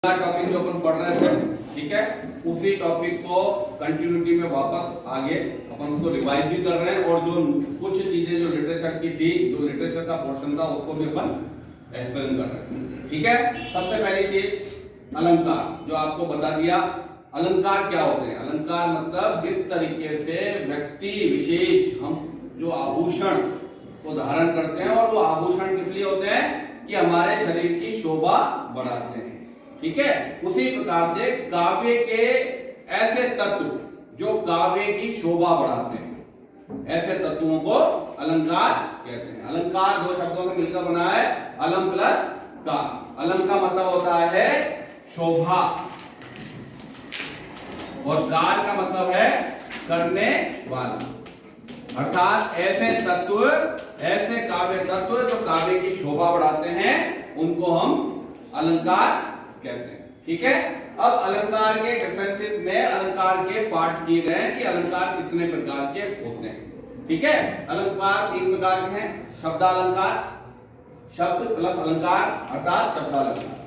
Topic जो अपन पढ़ रहे थे, ठीक है, उसी टॉपिक को कंटिन्यूटी में वापस आगे अपन उसको रिवाइज भी कर रहे हैं और जो कुछ चीजें जो लिटरेचर की थी, जो लिटरेचर का पोर्शन था, उसको भी अपन एक्सप्लेन कर रहे हैं। ठीक है, सबसे पहली चीज अलंकार, जो आपको बता दिया। अलंकार क्या होते हैं? अलंकार मतलब जिस तरीके से व्यक्ति विशेष हम जो आभूषण को धारण करते हैं, और वो आभूषण किस लिए होते हैं कि हमारे शरीर की शोभा बढ़ाते हैं। ठीक है, उसी प्रकार से काव्य के ऐसे तत्व जो काव्य की शोभा बढ़ाते हैं, ऐसे तत्वों को अलंकार कहते हैं। अलंकार दो शब्दों से मिलकर बना है, अलम प्लस का। अलम का मतलब होता है शोभा और कार का मतलब है करने वाला, अर्थात ऐसे तत्व, ऐसे काव्य तत्व जो काव्य की शोभा बढ़ाते हैं, उनको हम अलंकार कहते हैं। ठीक है, अब अलंकार के डिफरेंसेस में अलंकार के पार्ट्स किए गए हैं कि अलंकार कितने प्रकार के होते हैं। ठीक है, अलंकार तीन प्रकार के हैं। शब्दालंकार, शब्द प्लस अलंकार अर्थात शब्दालंकार,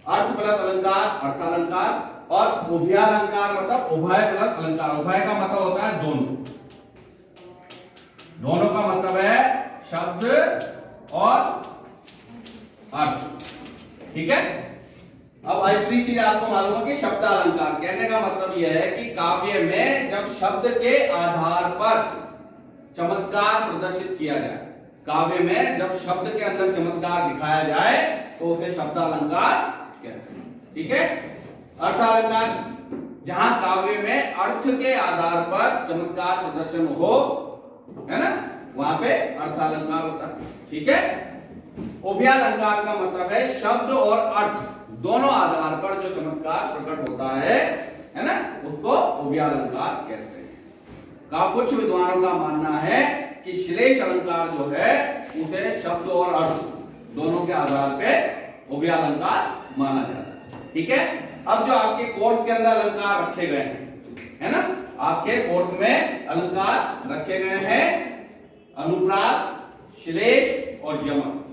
अर्थ प्लस अलंकार अर्थालंकार, और उभयालंकार मतलब उभय प्लस अलंकार। उभय का मतलब होता है दोनों, दोनों का मतलब है शब्द और अर्थ। ठीक है, अब आखिरी चीज आपको मालूम है कि शब्दालंकार कहने का मतलब यह है कि काव्य में जब शब्द के आधार पर चमत्कार प्रदर्शित किया जाए, काव्य में जब शब्द के अंदर चमत्कार दिखाया जाए तो उसे शब्दालंकार कहते हैं। ठीक है, अर्थालंकार जहां काव्य में अर्थ के आधार पर चमत्कार प्रदर्शन हो, है ना, वहां पे अर्थालंकार होता है। ठीक है, उभयालंकार का मतलब है शब्द और अर्थ दोनों आधार पर जो चमत्कार प्रकट होता है ना, उसको उभयालंकार कहते हैं। का कुछ विद्वानों का मानना है कि श्लेष अलंकार जो है उसे शब्द और अर्थ दोनों के आधार पे उभयालंकार माना जाता है। ठीक है, अब जो आपके कोर्स के अंदर अलंकार रखे गए हैं, है ना, आपके कोर्स में अलंकार रखे गए हैं अनुप्रास, श्लेष और यमक।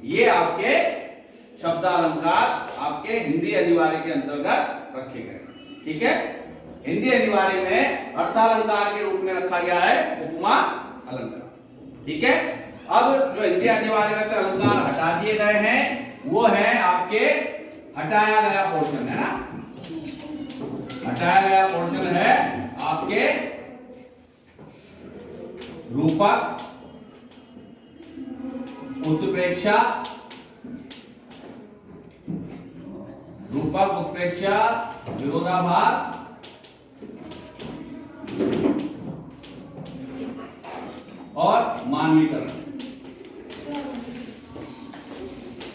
ये आपके शब्दालंकार आपके हिंदी अनिवार्य के अंतर्गत रखे गए। ठीक है, हिंदी अनिवार्य में अर्थालंकार के रूप में रखा गया है उपमा अलंकार। ठीक है, अब जो हिंदी अनिवार्य में से अलंकार हटा दिए गए हैं वो है आपके हटाया गया पोर्शन, है ना, हटाया गया पोर्शन है आपके रूपक, उत्प्रेक्षा, रूपक, उत्प्रेक्षा, विरोधाभास और मानवीकरण।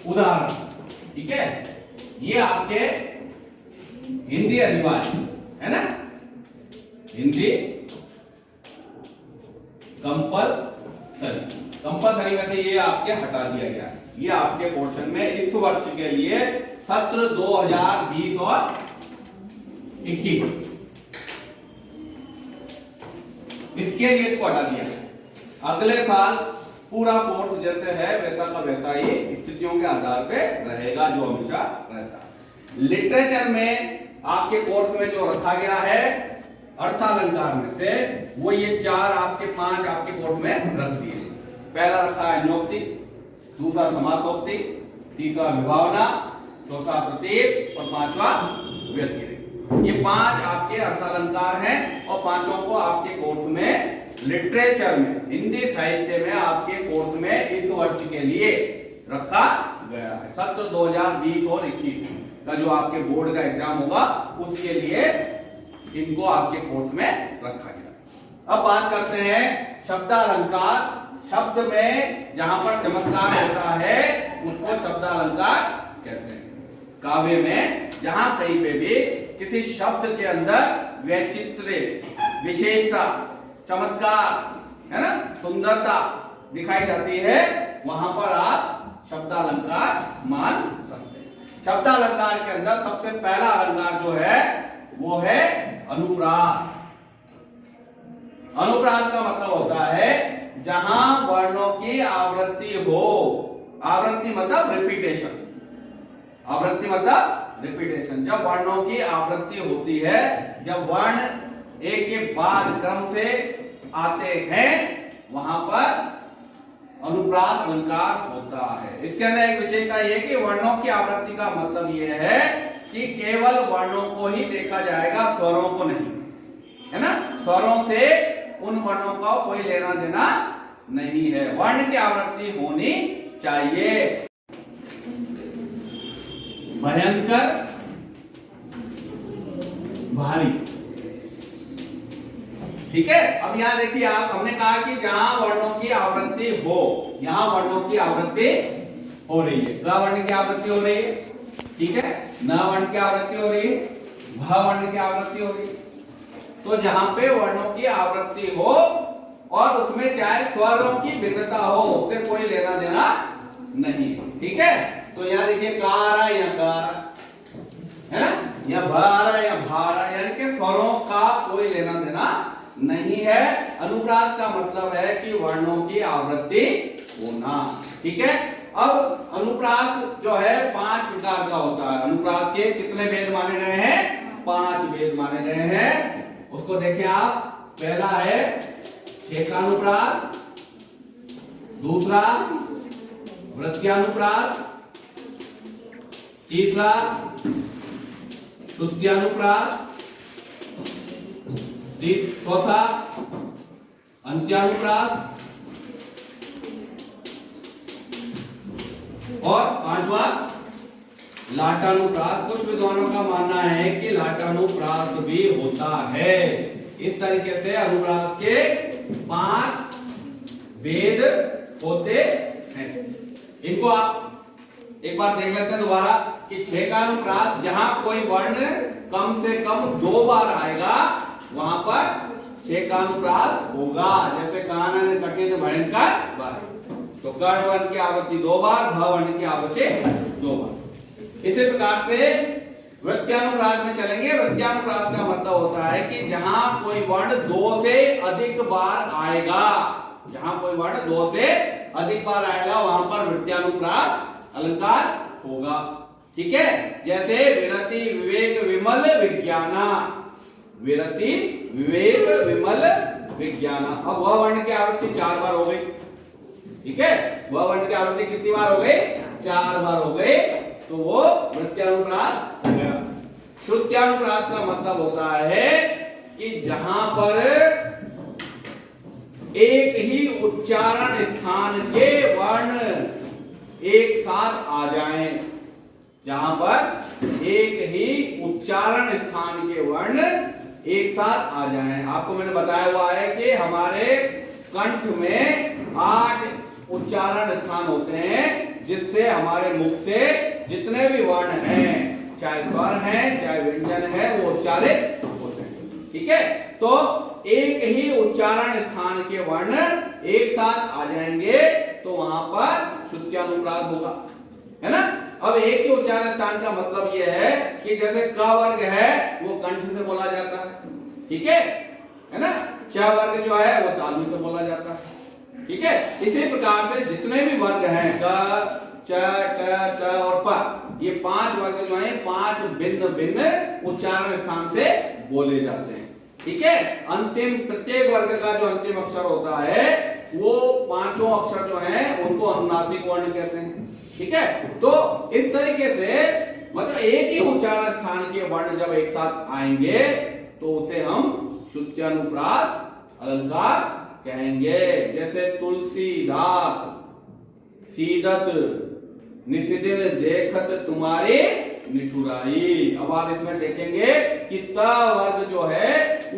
उदाहरण, ठीक है, ये आपके हिंदी अनिवार्य है ना, हिंदी कंपलसरी, कंपलसरी में से ये आपके हटा दिया गया। ये आपके पोर्शन में इस वर्ष के लिए सत्र 2020 और 21 इसके लिए इसको हटा दिया। अगले साल पूरा कोर्स जैसे है वैसा का वैसा ही स्थितियों के आधार पे रहेगा, जो हमेशा रहता है। लिटरेचर में आपके कोर्स में जो रखा गया है अर्थालंकार में से, वो ये चार आपके पांच आपके कोर्स में रख दिए। पहला रखा है न्योक्ति, दूसरा समासोक्ति, तीसरा विभावना, चौथा प्रतीक और पांचवा व्यतिरेक। ये पांच आपके अर्थालंकार हैं और पांचों को आपके कोर्स में लिटरेचर में, हिंदी साहित्य में आपके कोर्स में इस वर्ष के लिए रखा गया है। सत्र 2020 और 21 का जो आपके बोर्ड का एग्जाम होगा उसके लिए इनको आपके कोर्स में रखा गया। अब बात करते हैं शब्दालंकार। शब्द में जहां पर चमत्कार होता है उसको शब्दालंकार कहते हैं। काव्य में जहां कहीं पे भी किसी शब्द के अंदर वैचित्र्य, विशेषता, चमत्कार, है ना, सुंदरता दिखाई जाती है, वहां पर आप शब्दालंकार मान सकते हैं। शब्दालंकार के अंदर सबसे पहला अलंकार जो है वो है अनुप्रास। अनुप्रास का मतलब होता है जहां वर्णों की आवृत्ति हो। आवृत्ति मतलब रिपीटेशन, आवृत्ति मतलब रिपीटेशन। जब वर्णों की आवृत्ति होती है, जब वर्ण एक के बाद क्रम से आते हैं, वहां पर अनुप्रास अलंकार होता है। इसके अंदर एक विशेषता यह कि वर्णों की आवृत्ति का मतलब यह है कि केवल वर्णों को ही देखा जाएगा, स्वरों को नहीं, है ना। स्वरों से उन वर्णों का कोई लेना देना नहीं है, वर्ण की आवृत्ति होनी चाहिए। भयंकर, भारी, ठीक है। अब यहां देखिए आप, हमने कहा कि जहां वर्णों की आवृत्ति हो, यहां वर्णों की आवृत्ति हो रही है। ग वर्ण की आवृत्ति हो रही है, ठीक है। न वर्ण की आवृत्ति हो रही है, भ वर्ण की आवृत्ति हो रही है। तो जहां पे वर्णों की आवृत्ति हो और उसमें चाहे स्वरों की भिन्नता हो, उससे कोई लेना देना नहीं, ठीक है। तो यहां देखिए का आ रहा है या का आ रहा है ना, या भ आ रहा है या भा आ रहा है, यानी कि स्वरों का कोई लेना देना नहीं है। अनुप्रास का मतलब है कि वर्णों की आवृत्ति होना, ठीक है। अब अनुप्रास जो है 5 प्रकार का होता है। अनुप्रास के कितने भेद माने गए हैं? 5 भेद माने गए हैं। उसको देखें आप। पहला है छेकानुप्रास, दूसरा वृत्त्यानुप्रास, तीसरा श्रुत्यानुप्रास, चौथा अंत्यानुप्रास और 5वां लाटानुप्रास। कुछ विद्वानों का मानना है कि लाटानुप्रास भी होता है। इस तरीके से अनुप्रास के 5 भेद होते हैं। इनको आप एक बार देख लेते हैं दोबारा कि छेकानुप्रास, जहां कोई वर्ण कम से कम 2 बार आएगा, वहां पर छेकानुप्रास होगा। जैसे कानन, कठिन, भयंकर, भारी। तो कर्ण वर्ण की आवृत्ति 2 बार, भ वर्ण की आवृत्ति 2 बार। इसी प्रकार से वृत्त्यानुप्रास में चलेंगे। वृत्त्यानुप्रास का मतलब होता है कि जहां कोई वर्ण 2 से अधिक बार आएगा, जहां कोई वर्ण 2 से अधिक बार आएगा, वहां पर वृत्त्यानुप्रास अलंकार होगा, ठीक है। जैसे विरति, विवेक, विमल, विज्ञाना। विरति, विवेक, विमल, विज्ञाना। अब वह वर्ण की आवृत्ति 4 बार हो गई, ठीक है। वह वर्ण की आवृत्ति कितनी बार हो गई? 4 बार हो गई, तो वो वृत्त्यानुप्रास हो गया। श्रुत्यानुप्रास का मतलब होता है कि जहां पर एक ही उच्चारण स्थान के वर्ण एक साथ आ जाएं, जहां पर एक ही उच्चारण स्थान के वर्ण एक साथ आ जाएं। आपको मैंने बताया हुआ है कि हमारे कंठ में 8 उच्चारण स्थान होते हैं, जिससे हमारे मुख से जितने भी वर्ण हैं, चाहे स्वर हैं, चाहे व्यंजन है, वो उच्चारित होते हैं, ठीक है। तो एक ही उच्चारण स्थान के वर्ण एक साथ आ जाएंगे, तो वहां पर श्रुत्यानुप्रास होगा, है ना। अब एक ही उच्चारण स्थान का मतलब यह है कि जैसे क वर्ग है वो कंठ से बोला जाता है, ठीक है ना। च वर्ग जो है वो तालु से बोला जाता है, ठीक है। इसी प्रकार से जितने भी वर्ग हैं, क, च, ट, त और प, ये 5 वर्ग जो हैं 5 भिन्न भिन्न उच्चारण स्थान से बोले जाते हैं, ठीक है। अंतिम प्रत्येक वर्ग का जो अंतिम अक्षर होता है, वो 5 अक्षर जो हैं उनको अनुनासिक वर्ण कहते हैं, ठीक है। तो इस तरीके से मतलब एक ही उच्चारण स्थान के वर्ण जब एक साथ आएंगे, तो उसे हम श्रुत्यानुप्रास अलंकार कहेंगे। जैसे तुलसीदास सीदत निशिदिन देखत तुम्हारी निठुराई। अब आप इसमें देखेंगे कि त वर्ग जो है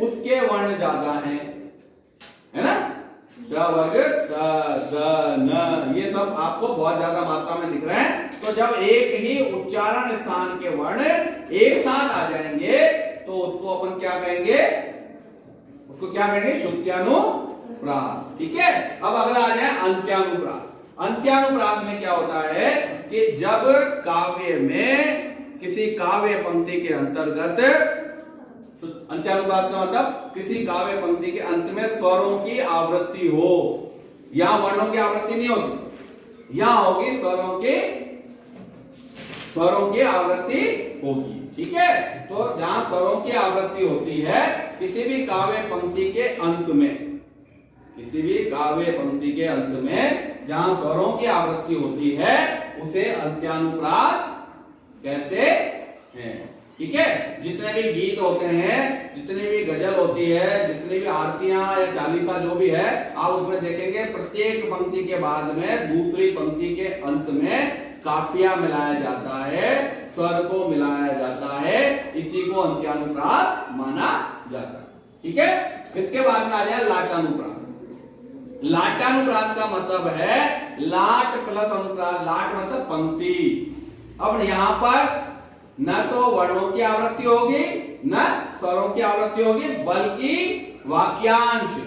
उसके वर्ण ज्यादा हैं, है ना। ट वर्ग, त, द, न, ये सब आपको बहुत ज्यादा मात्रा में दिख रहे हैं। तो जब एक ही उच्चारण स्थान के वर्ण एक साथ आ जाएंगे, तो उसको अपन क्या कहेंगे? उसको क्या कहेंगे? श्रुत्यानुप्रास, ठीक है। अब अगला आ जाए अंत्यानुप्रास। अंत्यानुप्रास में क्या होता है कि जब काव्य में किसी काव्य पंक्ति के अंतर्गत, अंत्यानुप्रास का मतलब किसी काव्य पंक्ति के अंत में स्वरों की आवृत्ति हो। यहां वर्णों की आवृत्ति नहीं होती, यहां होगी स्वरों की आवृत्ति होगी। ठीक है, तो जहां स्वरों की आवृत्ति होती है किसी भी काव्य पंक्ति के अंत में, किसी भी काव्य पंक्ति के अंत में जहां स्वरों की आवृत्ति होती है उसे अंत्यानुप्रास कहते हैं। ठीक है, जितने भी गीत होते हैं, जितनी भी गजल होती है, जितनी भी आरतियां या चालीसा जो भी है, आप उसमें देखेंगे प्रत्येक पंक्ति के बाद में दूसरी पंक्ति के अंत में काफिया मिलाया जाता है, स्वर को मिलाया जाता है, इसी को अंत्यानुप्रास माना जाता है। ठीक है, इसके बाद में आ जाए लाटानुप्रास। लाटानुप्रास का मतलब है लाट प्लस अनुप्रास। लाट मतलब पंक्ति। अब यहां पर न तो वर्णों की आवृत्ति होगी न स्वरों की आवृत्ति होगी, बल्कि वाक्यांश,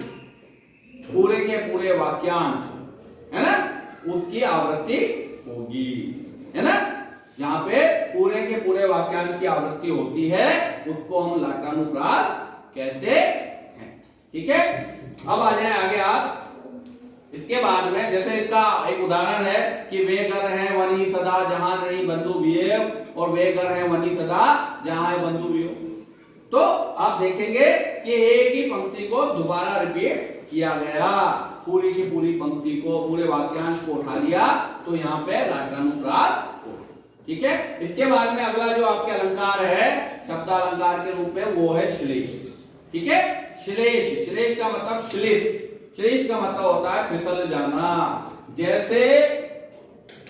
पूरे के पूरे वाक्यांश है ना, उसकी आवृत्ति होगी, है ना। यहाँ पे पूरे के पूरे वाक्यांश की आवृत्ति होती है, उसको हम लाटानुप्रास कहते हैं। ठीक है, अब आ जाए आगे आप। इसके बाद में जैसे इसका एक उदाहरण है कि वे घर हैं वनी सदा जहां नहीं बंधु बिये, और वे घर हैं वनी सदा जहां है बंधु बियो। तो आप देखेंगे कि एक ही पंक्ति को दोबारा रिपीट किया गया, पूरी की पूरी पंक्ति को, पूरे वाक्यांश को उठा लिया, तो यहाँ पे लाटानुप्रास। ठीक है, इसके बाद में अगला जो आपके अलंकार है शब्दालंकार के रूप में, वो है श्लेष। ठीक है, श्लेष, श्लेष का मतलब श्लिष, श्लेष का मतलब होता है फिसल जाना। जैसे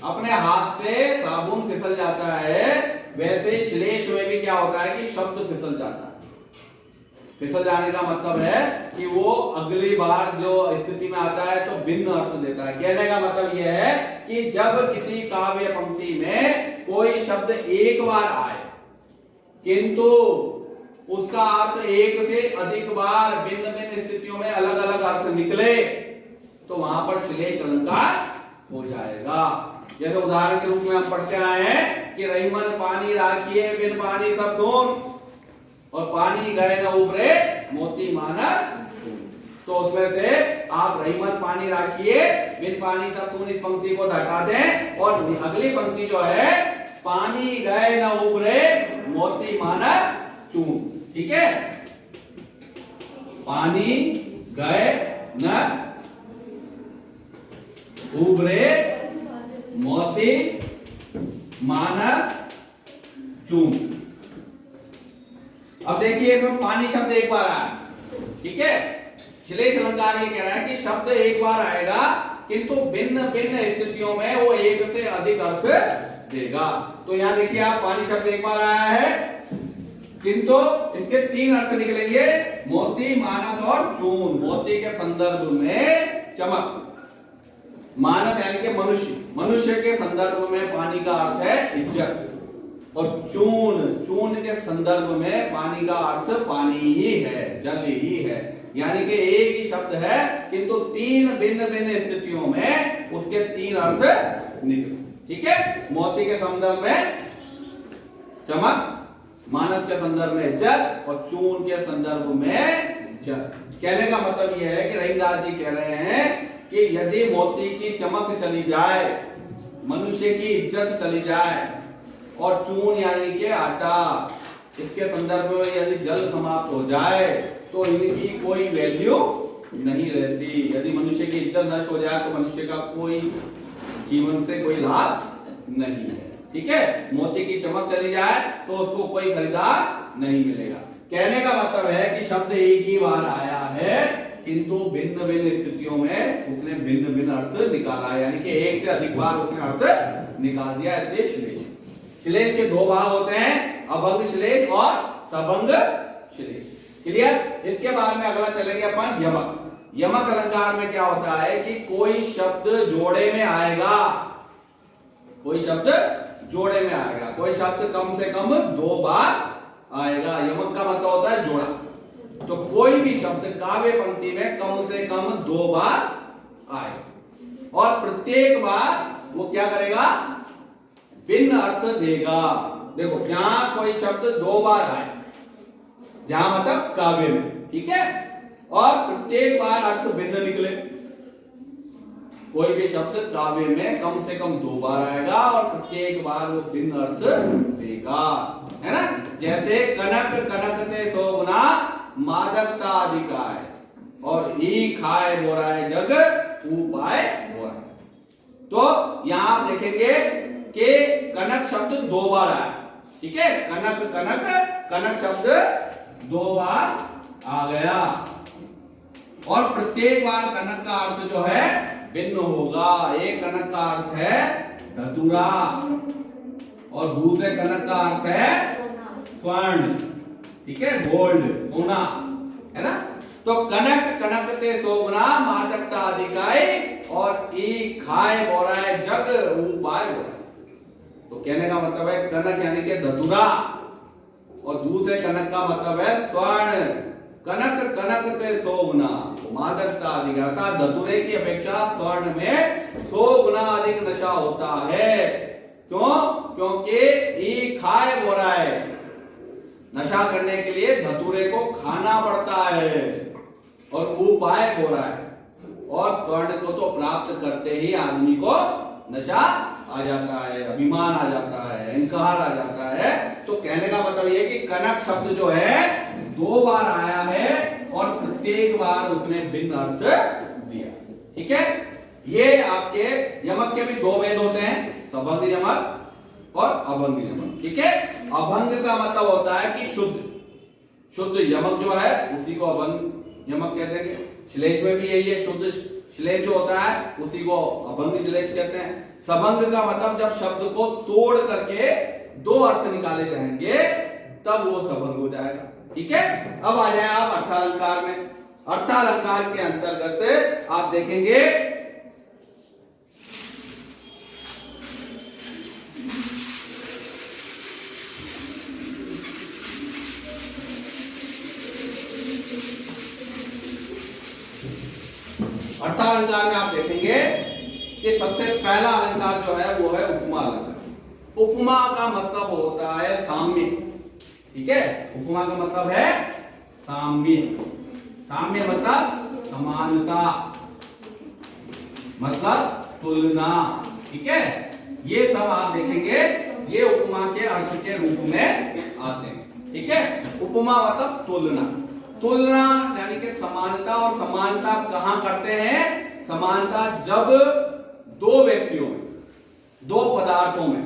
अपने हाथ से साबुन फिसल जाता है, वैसे श्लेष में भी क्या होता है कि शब्द फिसल जाता है। फिसल जाने का मतलब है कि वो अगली बार जो स्थिति में आता है तो भिन्न अर्थ देता है। कहने का मतलब यह है कि जब किसी काव्य पंक्ति में कोई शब्द एक बार आए किंतु उसका अर्थ एक से अधिक बार भिन्न भिन्न स्थितियों में अलग अलग अर्थ निकले, तो वहां पर श्लेष अलंकार हो जाएगा। जैसे उदाहरण के रूप में हम पढ़ते आए हैं कि रहीमन पानी राखिए बिन पानी सब सुन, और पानी गए न उभरे मोती मानस। तो उसमें से आप रहीमन पानी राखिए बिन पानी सब सुन इस पंक्ति को हटा दें, और अगली पंक्ति जो है पानी गए न उभरे मोती मानस चून। ठीक है, पानी गए न उभरे मोती मानस चून। अब देखिए इसमें पानी शब्द एक बार आया। ठीक है, श्लेष अलंकार ये कह रहा है कि शब्द एक बार आएगा किंतु भिन्न भिन्न स्थितियों में वो एक से अधिक अर्थ देगा। तो यहां देखिए आप, पानी शब्द एक बार आया है किंतु इसके तीन अर्थ निकलेंगे, मोती मानस और चून। मोती के संदर्भ में चमक, मानस यानी कि मनुष्य, मनुष्य के संदर्भ में पानी का अर्थ है इज्जत, और चून, चून के संदर्भ में पानी का अर्थ पानी ही है, जल ही है। यानी कि एक ही शब्द है किंतु तीन भिन्न भिन्न स्थितियों में उसके तीन अर्थ निकले। ठीक है, मोती के संदर्भ में चमक, मानस के संदर्भ में जल, और चून के संदर्भ में जल। कहने का मतलब यह है कि रहीमदास जी कह रहे हैं कि यदि मोती की चमक चली जाए, मनुष्य की इज्जत चली जाए, और चून यानी कि आटा, इसके संदर्भ में यदि जल समाप्त हो जाए तो इनकी कोई वैल्यू नहीं रहती। यदि मनुष्य की इज्जत नष्ट हो जाए तो मनुष्य का कोई जीवन से कोई लाभ नहीं है। ठीक है, मोती की चमक चली जाए तो उसको कोई खरीदार नहीं मिलेगा। कहने का मतलब है कि शब्द एक ही बार आया है किंतु भिन्न भिन्न स्थितियों में उसने भिन्न भिन्न अर्थ निकाला, यानी कि एक से अधिक बार उसने अर्थ निकाल दिया, इसलिए श्लेष। श्लेष के दो भाग होते हैं, अभंग श्लेष और सबंग श्लेष। क्लियर। इसके बाद में अगला चलेंगे अपन यमक। यमक अलंकार में क्या होता है कि कोई शब्द जोड़े में आएगा, कोई शब्द जोड़े में आएगा, कोई शब्द कम से कम दो बार आएगा। यमक का मतलब होता है जोड़ा। तो कोई भी शब्द काव्य पंक्ति में कम से कम दो बार आए, और प्रत्येक बार वो क्या करेगा, भिन्न अर्थ देगा। देखो, जहां कोई शब्द दो बार आए, जहां मतलब काव्य में, ठीक है, और प्रत्येक बार अर्थ भिन्न निकले। कोई भी शब्द काव्य में कम से कम दो बार आएगा और प्रत्येक बार वो भिन्न अर्थ देगा। है ना। जैसे कनक कनकते शोभना मादकता अधिकाय, और ई खाए बोराए जग उपाय बोराए। तो यहां आप देखेंगे कि कनक शब्द दो बार आया, ठीक है। कनक कनक कनक शब्द दो बार आ गया, और प्रत्येक बार कनक का अर्थ जो है भिन्न होगा। एक कनक का अर्थ है धतूरा, और दूसरे कनक का अर्थ है स्वर्ण, ठीक है, गोल्ड, सोना, है ना। तो कनक कनकते शोभना मादकता अधिकाय, और ई खाए बोराए जग उपाय बोराए। तो कहने का मतलब है कनक यानी कि धतूरा, और दूसरे कनक का मतलब है स्वर्ण। कनक कनकते शोभना मादकता अधिकाय, अर्थात धतूरे की अपेक्षा स्वर्ण में 100 गुना अधिक नशा होता है। क्यों? क्योंकि ई खाए बोराए, नशा करने के लिए धतूरे को खाना पड़ता है, और उपाय बोराए, और स्वर्ण को तो प्राप्त करते ही आदमी को नशा आ जाता है, अभिमान आ जाता है, अहंकार आ जाता है। तो कहने का मतलब ये कि कनक शब्द जो है दो बार आया है, और प्रत्येक बार उसने भिन्न अर्थ दिया, ठीक है। ये आपके यमक के भी दो भेद होते हैं, सभंग यमक और अभंग यमक, ठीक है। अभंग का मतलब होता है कि शुद्ध शुद्ध यमक जो है उसी को अभंग यमक कहते हैं। श्लेष में भी यही है, शुद्ध श्लेष जो होता है उसी को अभंग श्लेष कहते हैं। सभंग का मतलब जब शब्द को तोड़ करके दो अर्थ निकाले जाएंगे तब वो सभंग हो जाएगा, ठीक है। अब आ जाए आप अर्थालंकार में। अर्थालंकार के अंतर्गत आप देखेंगे अर्थालंकार में आप देखेंगे कि सबसे पहला अलंकार जो है वो है उपमा अलंकार। उपमा का मतलब होता है साम्य, ठीक है। उपमा का मतलब है साम्य। साम्य मतलब समानता, मतलब तुलना, ठीक है। ये सब आप देखेंगे ये उपमा के अर्थ के रूप में आते हैं, ठीक है। उपमा मतलब तुलना। तुलना यानी कि समानता, और समानता कहां करते हैं? समानता जब दो व्यक्तियों में, दो पदार्थों में,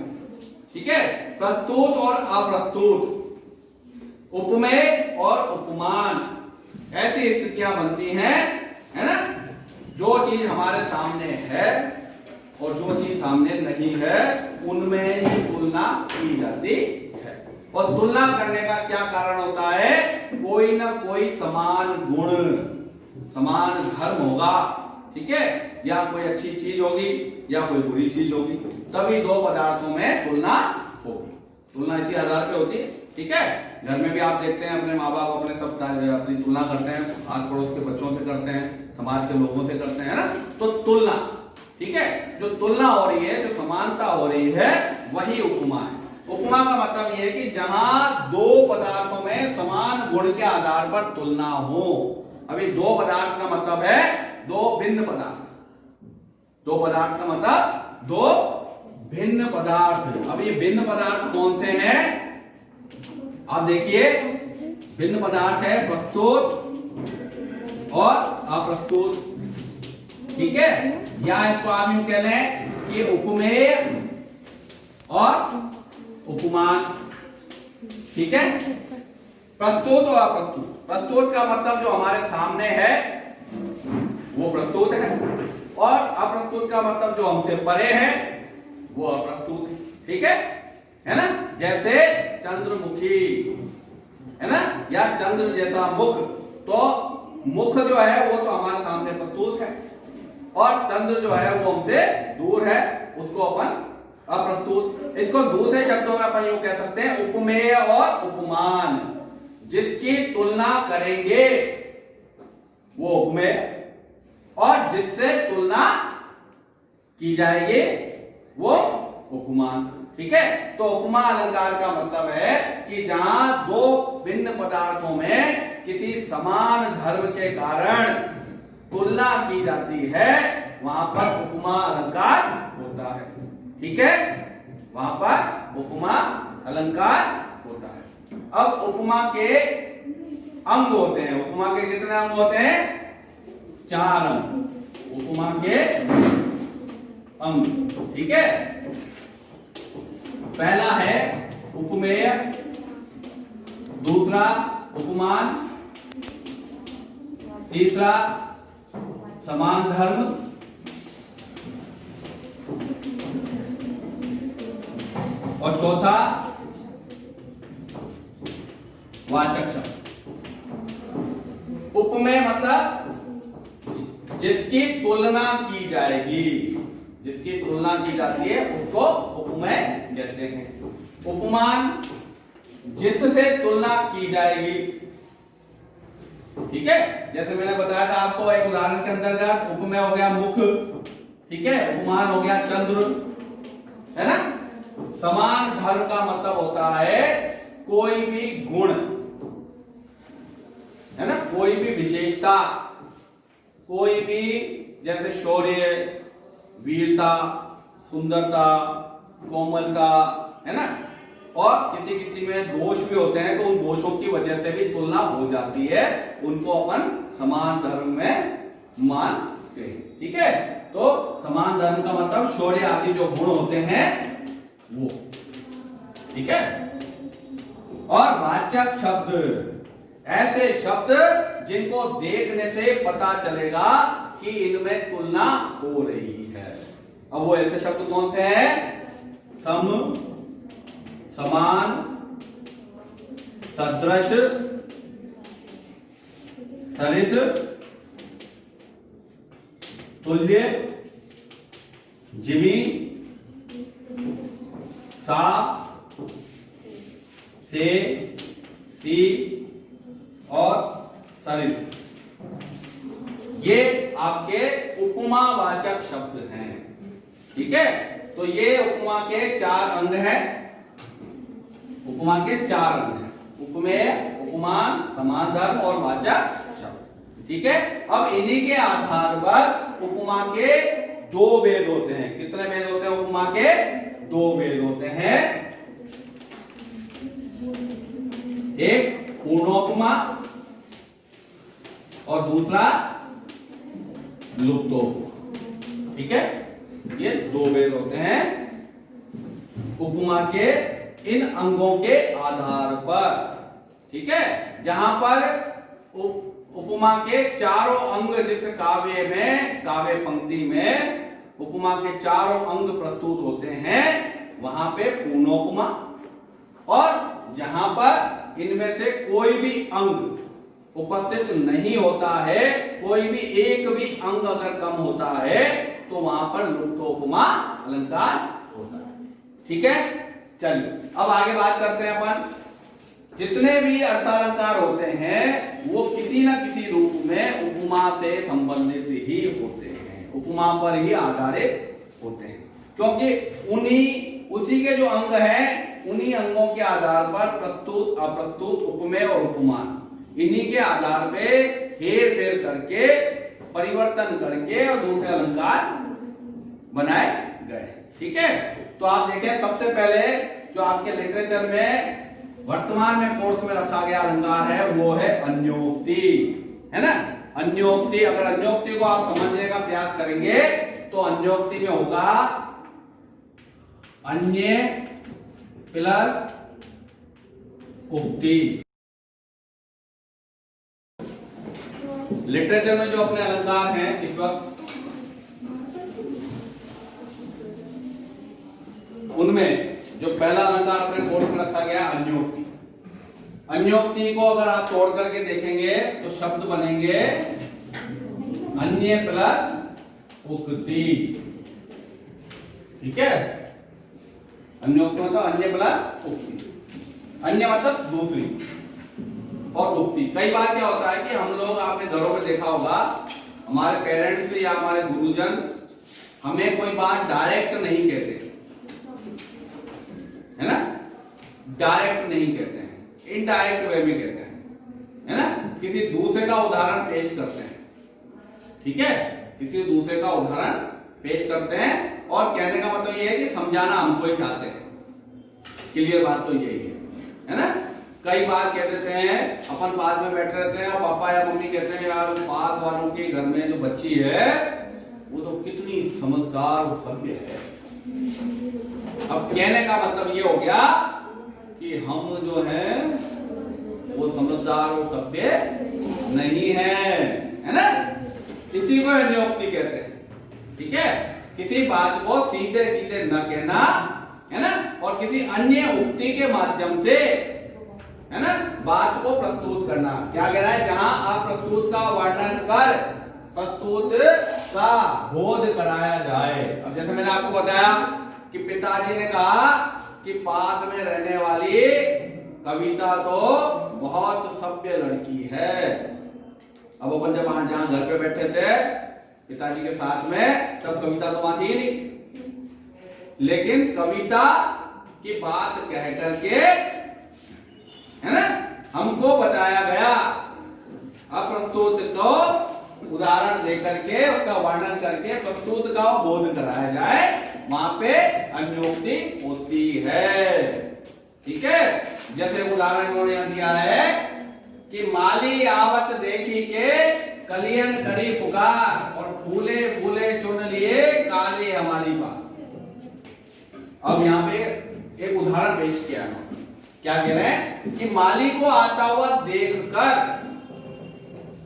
ठीक है, प्रस्तुत और अप्रस्तुत, उपमेय और उपमान, ऐसी स्थितियां बनती हैं, है ना। जो चीज हमारे सामने है और जो चीज सामने नहीं है उनमें ही तुलना की जाती है। और तुलना करने का क्या कारण होता है? कोई ना कोई समान गुण, समान धर्म होगा, ठीक है, या कोई अच्छी चीज होगी या कोई बुरी चीज होगी, तभी दो पदार्थों में तुलना होगी। तुलना इसी आधार पे होती है, ठीक है। घर में भी आप देखते हैं अपने माँ बाप अपने सब अपनी तुलना करते हैं, आस पड़ोस के बच्चों से करते हैं, समाज के लोगों से करते हैं ना। तो तुलना, ठीक है, जो तुलना हो रही है, जो समानता हो रही है, वही उपमा है। उपमा का मतलब यह है कि जहां दो पदार्थों में समान गुण के आधार पर तुलना हो। अभी दो पदार्थ का मतलब है दो भिन्न पदार्थ, दो पदार्थ का मतलब दो भिन्न पदार्थ। अब ये भिन्न पदार्थ कौन से हैं? आप देखिए, भिन्न पदार्थ है प्रस्तुत और अप्रस्तुत, ठीक है। या इसको आप यूं कह लें कि उपमेय और उपमान, ठीक है। प्रस्तुत और अप्रस्तुत। प्रस्तुत का मतलब जो हमारे सामने है वो प्रस्तुत है, और अप्रस्तुत का मतलब जो हमसे परे है वो अप्रस्तुत है, ठीक है ना। जैसे चंद्रमुखी, है ना, या चंद्र जैसा मुख। तो मुख जो है वो तो हमारे सामने प्रस्तुत है, और चंद्र जो है वो हमसे दूर है, उसको अपन अप्रस्तुत। इसको दूसरे शब्दों में अपन यूं कह सकते हैं उपमेय और उपमान। जिसकी तुलना करेंगे वो उपमेय, और जिससे तुलना की जाएगी वो उपमान, ठीक है। तो उपमा अलंकार का मतलब है कि जहां दो भिन्न पदार्थों में किसी समान धर्म के कारण तुलना की जाती है वहां पर उपमा अलंकार होता है, ठीक है, वहां पर उपमा अलंकार होता है। अब उपमा के अंग होते हैं, उपमा के कितने अंग होते हैं? 4 अंग, उपमा के अंग। ठीक है, पहला है उपमेय, दूसरा उपमान, तीसरा समान धर्म, और चौथा वाचक शब्द। उपमेय मतलब जिसकी तुलना की जाएगी, जिसकी तुलना की जाती है उसको उपमेय कहते हैं। उपमान जिससे तुलना की जाएगी। ठीक है, जैसे मैंने बताया था आपको एक उदाहरण के अंतर्गत, उपमेय हो गया मुख, ठीक है, उपमान हो गया चंद्र, है ना। समान धर्म का मतलब होता है कोई भी गुण, है ना, कोई भी विशेषता, कोई भी जैसे शौर्य, वीरता, सुंदरता, कोमलता, है ना, और किसी किसी में दोष भी होते हैं तो उन दोषों की वजह से भी तुलना हो जाती है, उनको अपन समान धर्म में मानते हैं। ठीक है, तो समान धर्म का मतलब शौर्य आदि जो गुण होते हैं वो। ठीक है, और वाचक शब्द ऐसे शब्द जिनको देखने से पता चलेगा कि इनमें तुलना हो रही है। अब वो ऐसे शब्द कौन से हैं? सम, समान, सदृश, सरिस, तुल्य, जिमी, सा, से, सी और सरिस। ये आपके उपमावाचक शब्द हैं। ठीक है, तो ये उपमा के 4 अंग हैं, उपमा के 4 अंग हैं, उपमेय, उपमान, समान धर्म और वाचक शब्द। ठीक है, अब इन्हीं के आधार पर उपमा के 2 भेद होते हैं। कितने भेद होते हैं उपमा के? 2 भेद होते हैं। एक पूर्णोपमा और दूसरा लुप्तोपमा। ठीक है, ये 2 भेद होते हैं उपमा के इन अंगों के आधार पर। ठीक है, जहां पर उपमा के चारों अंग, जिस काव्य में, काव्य पंक्ति में उपमा के चारों अंग प्रस्तुत होते हैं, वहां पे पूर्णोपमा, और जहां पर इनमें से कोई भी अंग उपस्थित नहीं होता है, कोई भी एक भी अंग अगर कम होता है, तो वहां पर लुप्तोपमा अलंकार होता है। ठीक है, चलिए अब आगे बात करते हैं अपन। जितने भी अर्थालंकार होते हैं वो किसी न किसी रूप में उपमा से संबंधित ही होते हैं, उपमा पर ही आधारित होते हैं, क्योंकि उसी के जो अंग हैं उन्हीं अंगों के आधार पर प्रस्तुत, अप्रस्तुत, उपमेय और उपमान, इन्हीं के आधार पे हेर फेर करके, परिवर्तन करके और दूसरे अलंकार बनाए गए। ठीक है, तो आप देखें सबसे पहले जो आपके लिटरेचर में वर्तमान में कोर्स में रखा गया अलंकार है वो है अन्योक्ति, है ना। अन्योक्ति, अगर अन्योक्ति को आप समझने का प्रयास करेंगे तो अन्योक्ति में होगा अन्य प्लस उक्ति। लिटरेचर में जो अपने अलंकार हैं इस वक्त, उनमें जो पहला अलंकार अपने कोर्स में रखा गया अन्योक्ति। अन्योक्ति को अगर आप तोड़ करके देखेंगे तो शब्द बनेंगे अन्य प्लस उक्ति। ठीक है, अन्योक्ति मतलब अन्य प्लस उक्ति, अन्य मतलब दूसरी, और उक्ति। कई बार क्या होता है कि हम लोग, आपने घरों में देखा होगा, हमारे पेरेंट्स या हमारे गुरुजन हमें कोई बात डायरेक्ट नहीं कहते, है ना, डायरेक्ट नहीं कहते हैं, इनडायरेक्ट वे में कहते हैं, है ना, किसी दूसरे का उदाहरण पेश करते हैं। ठीक है, किसी दूसरे का उदाहरण पेश करते हैं और कहने का मतलब ये है कि समझाना हमको ही चाहते हैं। क्लियर बात तो यही है ना। कई बार कह देते हैं, अपन पास में बैठे रहते हैं और पापा या मम्मी कहते हैं यार पास वालों के घर में जो बच्ची है वो तो कितनी समझदार और सभ्य है। अब कहने का मतलब ये हो गया कि हम जो है वो समझदार और सभ्य नहीं है ना। इसी को अन्योक्ति कहते हैं, ठीक है। किसी बात को सीधे सीधे न कहना, है ना, और किसी अन्य उक्ति के माध्यम से, है ना, बात को प्रस्तुत करना। क्या कह रहा है, जहां अप्रस्तुत का वर्णन कर प्रस्तुत का बोध कराया जाए। अब जैसे मैंने आपको बताया कि पिताजी ने कहा कि पास में रहने वाली कविता तो बहुत सभ्य लड़की है। अब अपन जब वहां जहां घर पे बैठे थे पिताजी के साथ में, तब कविता तो वहां थी ही नहीं, लेकिन कविता की बात कह करके, है ना, हमको बताया गया। अप्रस्तुत को उदाहरण देकर के उसका वर्णन करके प्रस्तुत का बोध कराया जाए, वहां पे अन्योक्ति होती है, ठीक है। जैसे उदाहरण इन्होंने यहां दिया है कि माली आवत देखी के कलियन करी पुकार और फूले फूले चुन लिए काले हमारी बात। अब यहाँ पे एक उदाहरण पेश किया है। क्या कह रहे हैं कि माली को आता हुआ देखकर,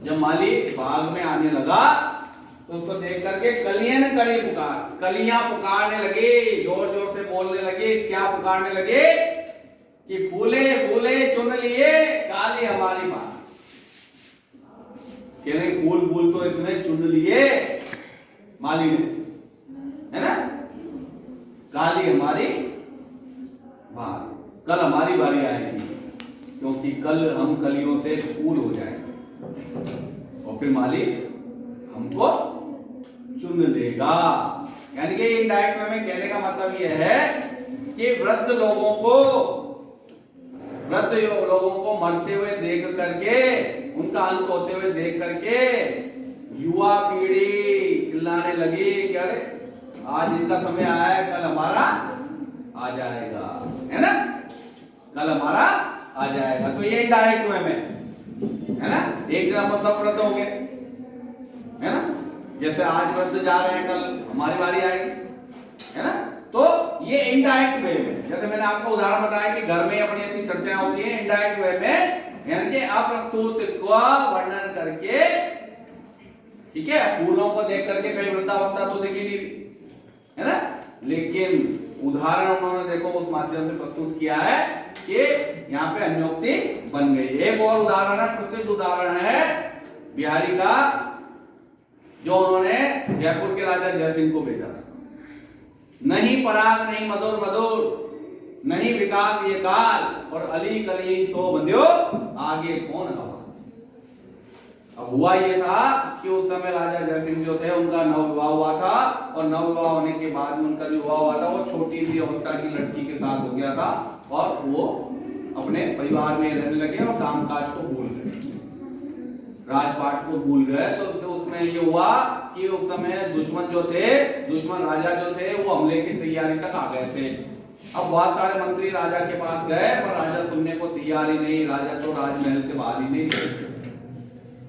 जब माली बाग में आने लगा तो उसको देख करके कलियन करी पुकार, कलियां पुकारने लगे, जोर जोर से बोलने लगे। क्या पुकारने लगे कि फूले फूले चुन लिए काली हमारी बात। कह रहे फूल फूल तो इसमें चुन लिए माली ने, है ना, काली हमारी बात, कल हमारी बारी आएगी, क्योंकि कल हम कलियों से फूल हो जाएंगे और फिर माली हमको चुन लेगा। यानी कि इनडायरेक्ट वे में कहने का मतलब यह है कि वृद्ध लोगों को मरते हुए देख करके, उनका अंत होते हुए देख करके युवा पीढ़ी चिल्लाने लगी कि अरे आज इनका समय आया है, कल हमारा आ जाएगा, है ना, कल हमारा आ जाएगा। तो ये इनडायरेक्ट वे में, है ना, एक दिन अपन सब वृद्ध होंगे, है ना, जैसे आज वृद्ध जा रहे हैं कल हमारी बारी आएगी, है ना। तो ये इनडायरेक्ट वे में, जैसे मैंने आपको उदाहरण बताया कि घर में अपनी ऐसी चर्चाएं होती है इनडायरेक्ट वे में, यानी कि अप्रस्तुत का वर्णन करके, ठीक है। फूलों को देख करके कई वृद्धावस्था तो देखी नहीं, है ना, लेकिन उदाहरण उन्होंने देखो उस माध्यम से प्रस्तुत किया है कि यहाँ पे अन्योक्ति बन गई। एक और उदाहरण है, प्रसिद्ध उदाहरण है बिहारी का, जो उन्होंने जयपुर के राजा जयसिंह को भेजा था। नहीं पराग नहीं मधुर मधुर, नहीं विकास ये काल, और अली कली सो बंध्यो आगे कौन हवा। अब हुआ ये था कि उस समय राजा जयसिंह जो थे उनका नवविवाह हुआ था, और नवविवाह होने के बाद में उनका जो विवाह हुआ था वो छोटी सी अवस्था की लड़की के साथ हो गया था, और वो अपने परिवार में रहने लगे और कामकाज को भूल गए, राजपाट को भूल गए। तो उसमें ये हुआ कि उस समय दुश्मन राजा जो थे वो हमले की तैयारी तक आ गए थे। अब बहुत सारे मंत्री राजा के पास गए, पर राजा सुनने को तैयार ही नहीं, राजा तो राजमहल से बाहर ही नहीं गए।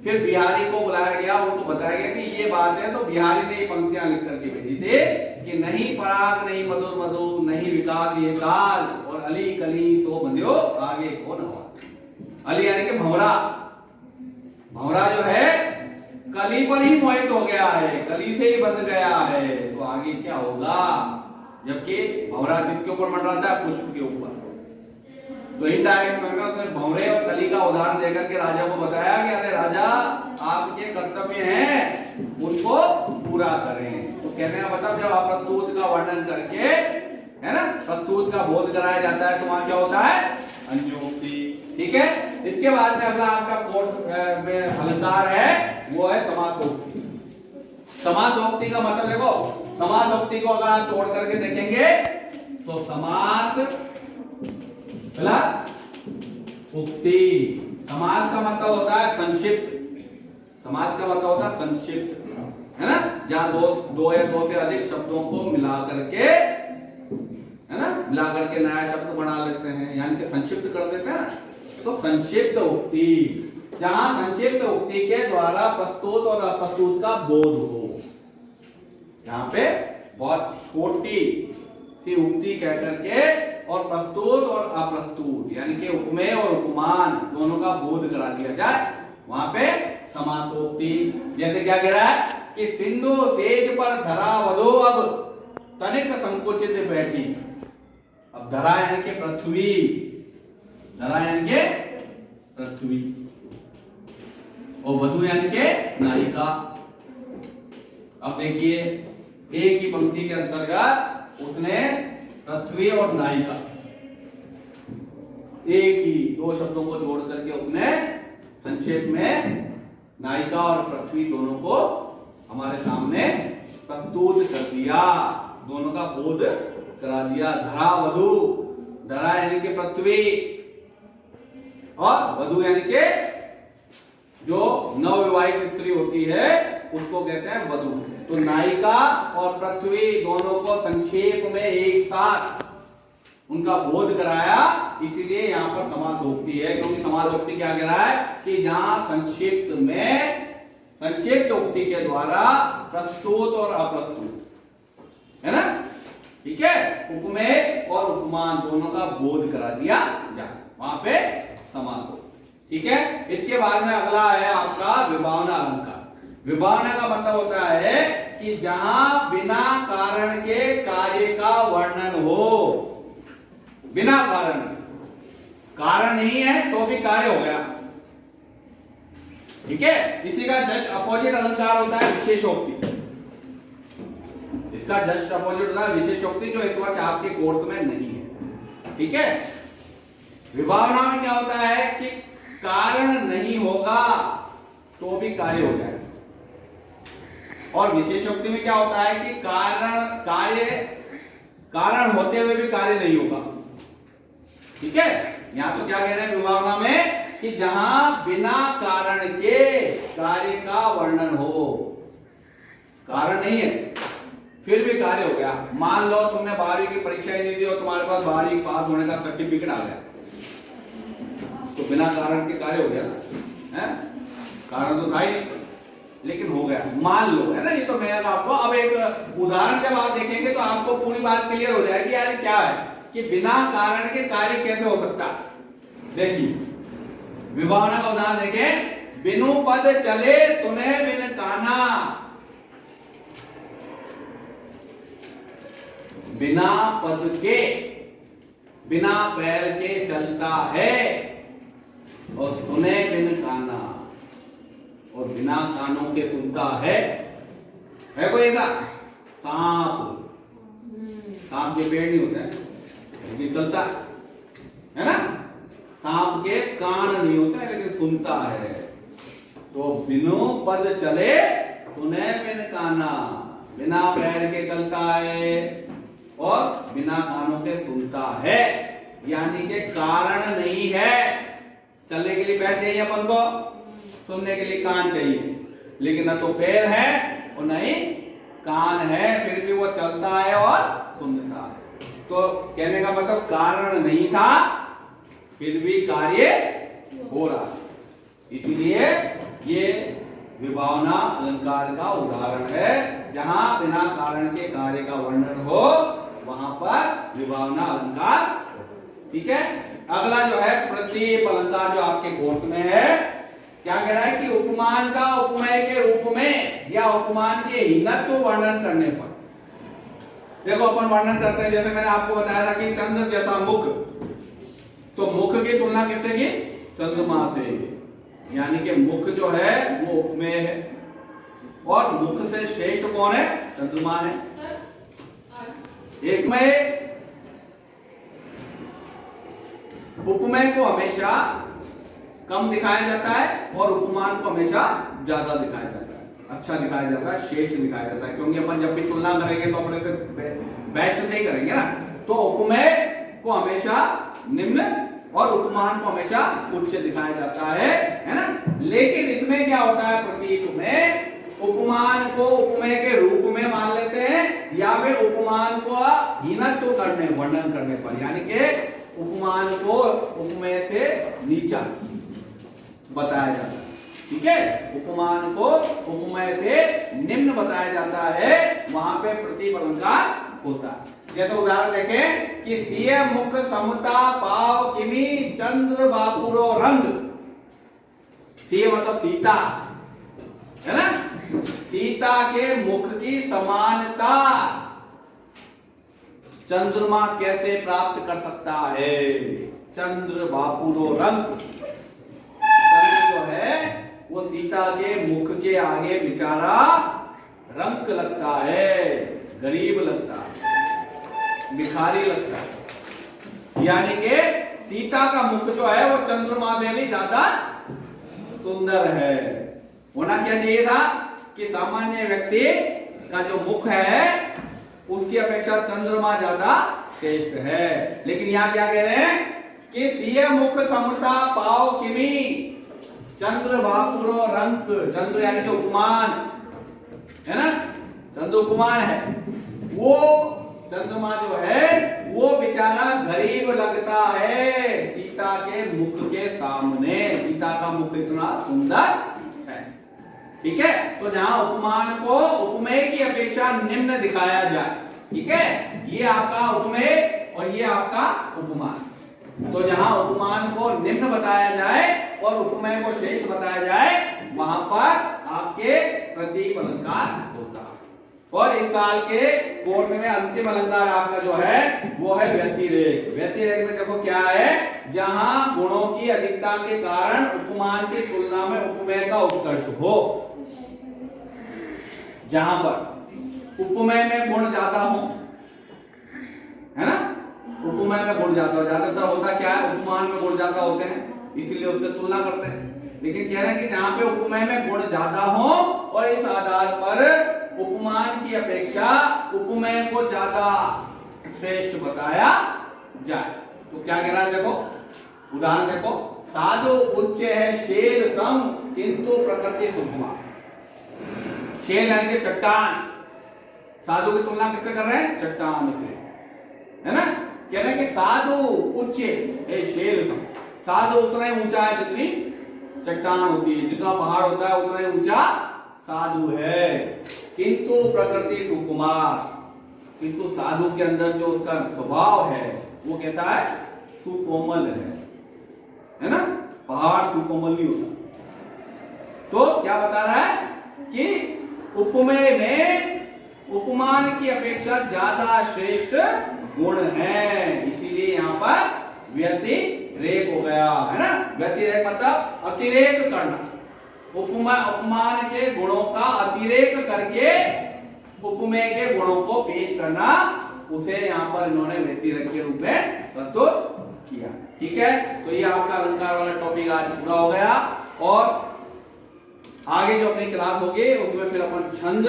फिर बिहारी को बुलाया गया, उनको बताया गया कि ये बात है। तो बिहारी ने ये पंक्तियां लिख करके भेजी थी कि नहीं पराग नहीं मधुर मधुर, नहीं विकास ये काल, और अली कली सो बंध्यो आगे कौन हवा। अली यानी कि भंवरा, भंवरा जो है कली पर ही मोहित हो गया है, कली से ही बंध गया है, तो आगे क्या होगा। जबकि भंवरा किसके ऊपर मंडराता है, पुष्प के ऊपर। तो इनडायरेक्ट में उसने भंवरे और कली का उदाहरण देकर के राजा को बताया कि अरे राजा आपके कर्तव्य हैं उनको पूरा करें। तो कहने का मतलब जब आप प्रस्तुत का वर्णन करके, है ना, प्रस्तुत का बोध कराया जाता है तो वहां क्या होता है, अन्योक्ति, ठीक है। इसके बाद में अगला आपका कोर्स में अलंकार है, वो है समासोक्ति। समासोक्ति का मतलब देखो, समासोक्ति को अगर आप तोड़ करके देखेंगे तो समास प्लस उक्ति। समास का मतलब होता है संक्षिप्त, समास का मतलब होता है संक्षिप्त, है ना, जहां दो या दो से अधिक शब्दों को मिला करके, है ना, मिला करके नया शब्द बना लेते हैं, यानी कि संक्षिप्त कर देते हैं ना। तो संक्षिप्त उक्ति, जहां संक्षिप्त उक्ति के द्वारा प्रस्तुत और अप्रस्तुत का बोध हो। यहाँ पे बहुत छोटी सी उक्ति कह करके और प्रस्तुत और अप्रस्तुत यानी कि उपमेय और उपमान दोनों का बोध करा दिया जाए, वहां पे समासोक्ति। जैसे क्या कह रहा है कि सिंधु सेज पर धरा वधो अब तनिक संकुचित बैठी। अब धरा यानी कि पृथ्वी, धरा यानी कि पृथ्वी, और वधु यानी कि नायिका। अब देखिए एक ही पंक्ति के अंतर्गत उसने पृथ्वी और नायिका, एक ही दो शब्दों को जोड़ करके उसने संक्षेप में नायिका और पृथ्वी दोनों को हमारे सामने प्रस्तुत कर दिया, दोनों का बोध करा दिया। धरा वधु, धरा यानी कि पृथ्वी और वधु यानी कि जो नवविवाहित स्त्री होती है उसको कहते हैं वधु। तो नायिका और पृथ्वी दोनों को संक्षेप में एक साथ उनका बोध कराया, इसीलिए यहाँ पर समासोक्ति है। क्योंकि समासोक्ति क्या कह रहा है कि जहां संक्षिप्त में संक्षिप्त उक्ति के द्वारा प्रस्तुत और अप्रस्तुत है ना, ठीक है, उपमेय और उपमान दोनों का बोध करा दिया जाए, वहां पे समास हो। ठीक है, इसके बाद में अगला है आपका विभावना अलंकार। विभावना का मतलब होता है कि जहां बिना कारण के कार्य का वर्णन हो, बिना कारण, कारण नहीं है तो भी कार्य हो गया। ठीक है, इसी का जस्ट अपोजिट अलंकार होता है विशेषोक्ति। इसका जस्ट अपोजिट होता है विशेषोक्ति, जो इस वर्ष आपके कोर्स में नहीं है। ठीक है, विभावना में क्या होता है कि कारण नहीं होगा तो भी कार्य हो जाएगा, और विशेषोक्ति में क्या होता है कि कारण होते हुए भी कार्य नहीं होगा। ठीक है, यहां तो क्या कह रहे हैं विभावना में कि जहां बिना कारण के कार्य का वर्णन हो, कारण नहीं है फिर भी कार्य हो गया। मान लो तुमने 12वीं की परीक्षा ही नहीं दी और तुम्हारे पास 12वीं पास होने का सर्टिफिकेट आ गया, तो बिना कारण के कार्य हो गया है? कारण तो था ही नहीं, लेकिन हो गया, मान लो, है ना। ये तो मैं आपको अब एक उदाहरण जब आप देखेंगे तो आपको पूरी बात क्लियर हो जाएगी यार क्या है कि बिना कारण के कार्य कैसे हो सकता है। देखिए विभावना का उदाहरण देखें, बिनु पद चले सुने बिन काना, बिना पद के, बिना पैर के चलता है और सुने बिन काना, और बिना कानों के सुनता है कोई ऐसा? सांप, सांप के पेड़ नहीं होते हैं लेकिन चलता है ना। सांप के कान नहीं होते हैं लेकिन सुनता है। तो बिनु पद चले सुने बिन काना, बिना पैर के चलता है और बिना कानों के सुनता है, यानी कि कारण नहीं है। चलने के लिए पैर चाहिए अपन को, सुनने के लिए कान चाहिए, लेकिन न तो पैर है और न ही कान है, फिर भी वो चलता है और सुनता है। तो कहने का मतलब कारण नहीं था फिर भी कार्य हो रहा है। इसीलिए ये विभावना अलंकार का उदाहरण है, जहां बिना कारण के कार्य का वर्णन हो वहां पर विभावना अलंकार होगा। ठीक है, अगला जो है प्रतीप अलंकार, जो आपके कोर्स में है, क्या कह रहा है कि उपमान का उपमेय के रूप में या उपमान के हीनत्व वर्णन करने पर। देखो अपन वर्णन करते हैं, जैसे मैंने आपको बताया था कि चंद्र जैसा मुख, तो मुख की तुलना किससे की? चंद्रमा से, यानी कि मुख जो है वो उपमेय है, और मुख से श्रेष्ठ कौन है? चंद्रमा है। एक में उपमेय को हमेशा कम दिखाया जाता है और उपमान को हमेशा ज्यादा दिखाया जाता है, अच्छा दिखाया जाता है, श्रेष्ठ दिखाया जाता है। क्योंकि अपन जब भी तुलना करेंगे तो अपने से बेस्ट से ही करेंगे ना। तो उपमेय को हमेशा निम्न और उपमान को हमेशा उच्च दिखाया जाता है ना। लेकिन इसमें क्या होता है, प्रतीक में उपमान को उपमेय के रूप में मान लेते हैं, या फिर उपमान को हीनत्व करने वर्णन करने पर, यानी कि उपमान को उपमेय से नीचा बताया जाता है। ठीक है, उपमान को उपमेय से निम्न बताया जाता है, वहां पे प्रतीक अलंकार होता है। जैसे उदाहरण देखें कि सिय मुख समता पाव किमी चंद्र बापुरो रंग। सिय मतलब सीता है ना, सीता के मुख की समानता चंद्रमा कैसे प्राप्त कर सकता है? चंद्र बापुरो रंग, चंद्र जो है वो सीता के मुख के आगे बेचारा रंक लगता है, गरीब लगता है, भिखारी लगता है। यानी कि सीता का मुख जो है वो चंद्रमा से भी ज्यादा सुंदर है। होना क्या चाहिए था कि सामान्य व्यक्ति का जो मुख है उसकी अपेक्षा चंद्रमा ज्यादा श्रेष्ठ है। लेकिन यहां क्या कह रहे हैं कि सिय मुख समता पाव किमी चंद्र बापुरो रंक। चंद्र यानी कि उपमान है ना, चंद्र उपमान है। वो चंद्रमा जो है वो बेचारा गरीब लगता है सीता के मुख के सामने। सीता का मुख इतना सुंदर है। ठीक है, तो जहां उपमान को उपमेय की अपेक्षा निम्न दिखाया जाए, ठीक है, ये आपका उपमेय और ये आपका उपमान। तो जहां उपमान को निम्न बताया जाए और उपमेय को श्रेष्ठ बताया जाए, वहां पर आपके प्रतीक अलंकार होता है। और इस साल के कोर्स में अंतिम अलंकार आपका जो है वो है व्यतिरेक। व्यतिरेक में देखो क्या है, जहां गुणों की अधिकता के कारण उपमान की तुलना में उपमेय का उत्कर्ष हो। जहां पर उपमेय में गुण ज्यादा हो, है ना, उपमेय में गुण ज्यादा हो। ज्यादातर होता क्या है, उपमान में गुण ज्यादा होते हैं, इसीलिए उससे तुलना करते हैं। लेकिन कह रहे हैं कि जहां पे उपमेय में गुण ज्यादा हो और इस आधार पर उपमान की अपेक्षा उपमेय को ज्यादा श्रेष्ठ बताया जाए, तो क्या कह रहा है देखो, उदाहरण देखो, साधु उच्च है शेल सम किंतु प्रकृति सुकुमार। शेल यानी कि चट्टान, साधु की तुलना किससे कर रहे हैं? चट्टान से, है ना। कह रहे हैं कि साधु उच्च है शेल सम, साधु उतना ही ऊंचा है जितनी चट्टान होती है, जितना पहाड़ होता है उतना ही ऊंचा साधु है। किंतु प्रकृति सुकुमार, किंतु साधु के अंदर जो उसका स्वभाव है वो कैसा है? सुकोमल है ना। पहाड़ सुकोमल नहीं होता। तो क्या बता रहा है कि उपमेय में उपमान की अपेक्षा ज्यादा श्रेष्ठ गुण है, इसीलिए यहां पर व्यतिरेक हो गया, है ना। व्यतिरेक मतलब अतिरेक करना, उपमान के गुणों का अतिरेक करके उपमेय के गुणों को पेश करना, उसे यहां पर इन्होंने व्यतिरेक के रूप में प्रस्तुत किया। ठीक है, तो ये आपका अलंकार वाला टॉपिक आज पूरा हो गया। और आगे जो अपनी क्लास होगी उसमें फिर अपन छंद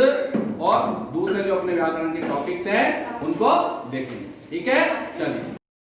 और दूसरे जो अपने व्याकरण के टॉपिक्स हैं उनको देखेंगे। ठीक है, चलिए।